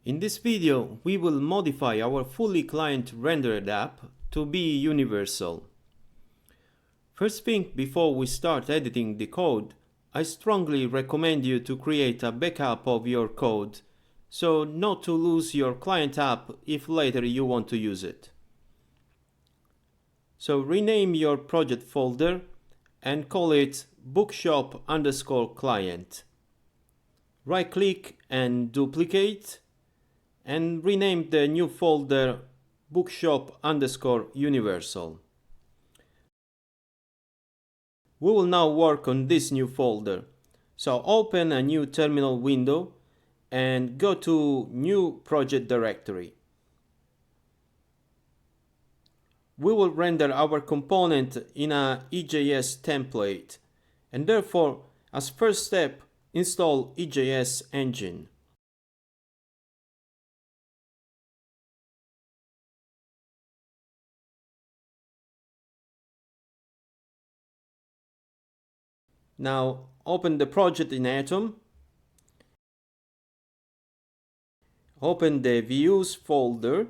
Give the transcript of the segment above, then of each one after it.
In this video, we will modify our fully client-rendered app to be universal. First thing, before we start editing the code, I strongly recommend you to create a backup of your code, so not to lose your client app if later you want to use it. So rename your project folder and call it bookshop_client. Right-click and duplicate, and rename the new folder bookshop_universal. We will now work on this new folder. So open a new terminal window and go to New Project Directory. We will render our component in a EJS template, and therefore, as first step, install EJS engine. Now open the project in Atom, open the Views folder,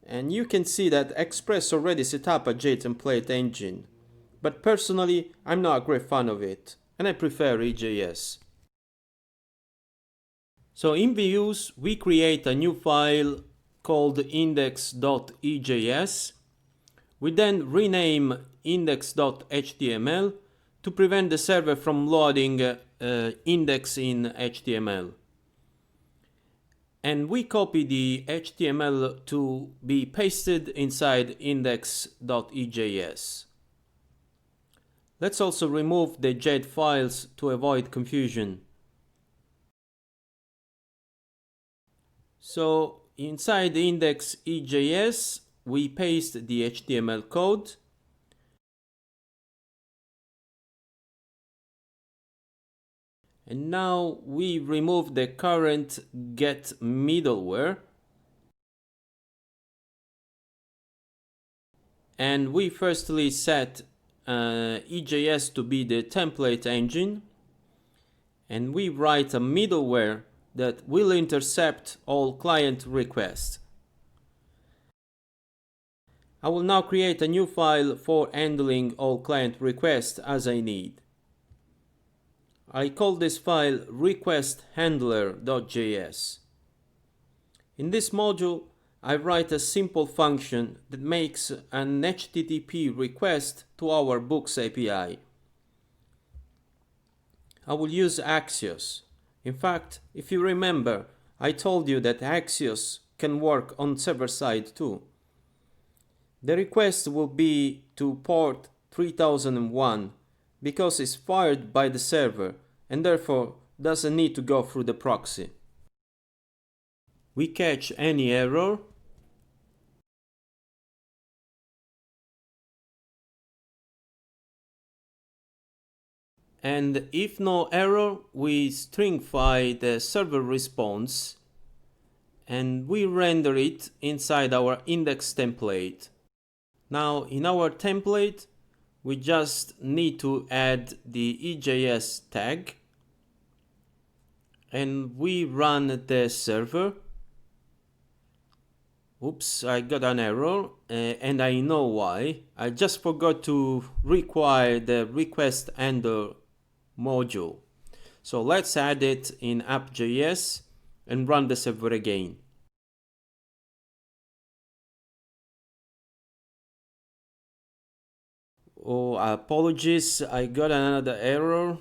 and you can see that Express already set up a JTemplate engine, but personally I'm not a great fan of it, and I prefer EJS. So in Views we create a new file called index.ejs. We then rename index.html to prevent the server from loading index in HTML. And we copy the HTML to be pasted inside index.ejs. Let's also remove the JET files to avoid confusion. So inside index.ejs we paste the HTML code, and now we remove the current get middleware, and we firstly set EJS to be the template engine, and we write a middleware that will intercept all client requests. I will now create a new file for handling all client requests as I need. I call this file requesthandler.js. In this module, I write a simple function that makes an HTTP request to our Books API. I will use Axios. In fact, if you remember, I told you that Axios can work on server side too. The request will be to port 3001 because it's fired by the server and therefore doesn't need to go through the proxy. We catch any error, and if no error, we stringify the server response and we render it inside our index template. Now in our template, we just need to add the EJS tag, and we run the server. Oops, I got an error, and I know why. I just forgot to require the request handler module. So let's add it in app.js and run the server again. Oh, apologies, I got another error,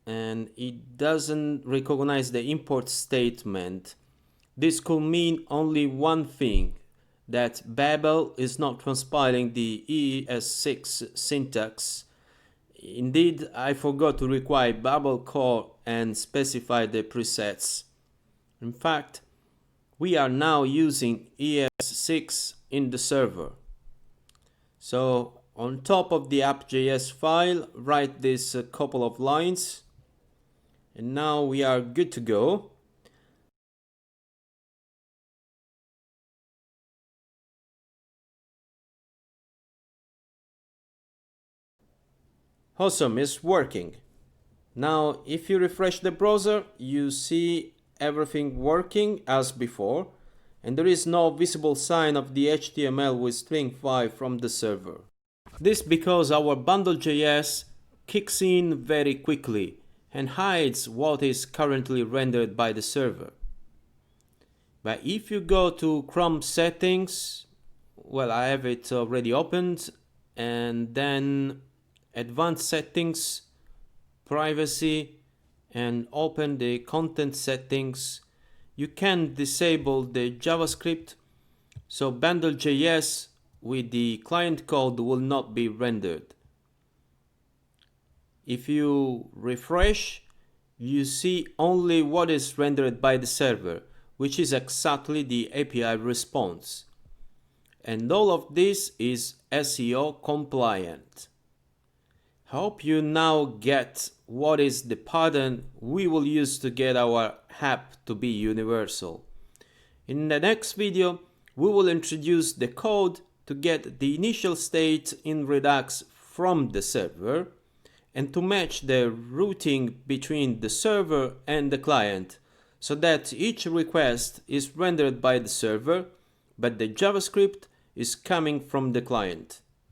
and it doesn't recognize the import statement. This could mean only one thing, that Babel is not transpiling the ES6 syntax. Indeed, I forgot to require Babel core and specify the presets. In fact, we are now using ES6 in the server. So on top of the app.js file, write this couple of lines, and now we are good to go. Awesome, it's working. Now if you refresh the browser, you see everything working as before, and there is no visible sign of the HTML with string 5 from the server. This because our bundle.js kicks in very quickly and hides what is currently rendered by the server. But if you go to Chrome settings, well, I have it already opened, and then advanced settings, privacy, and open the content settings, you can disable the JavaScript, so bundle.js with the client code will not be rendered. If you refresh, you see only what is rendered by the server, which is exactly the API response. And all of this is SEO compliant. Hope you now get what is the pattern we will use to get our app to be universal. In the next video, we will introduce the code to get the initial state in Redux from the server and to match the routing between the server and the client so that each request is rendered by the server, but the JavaScript is coming from the client.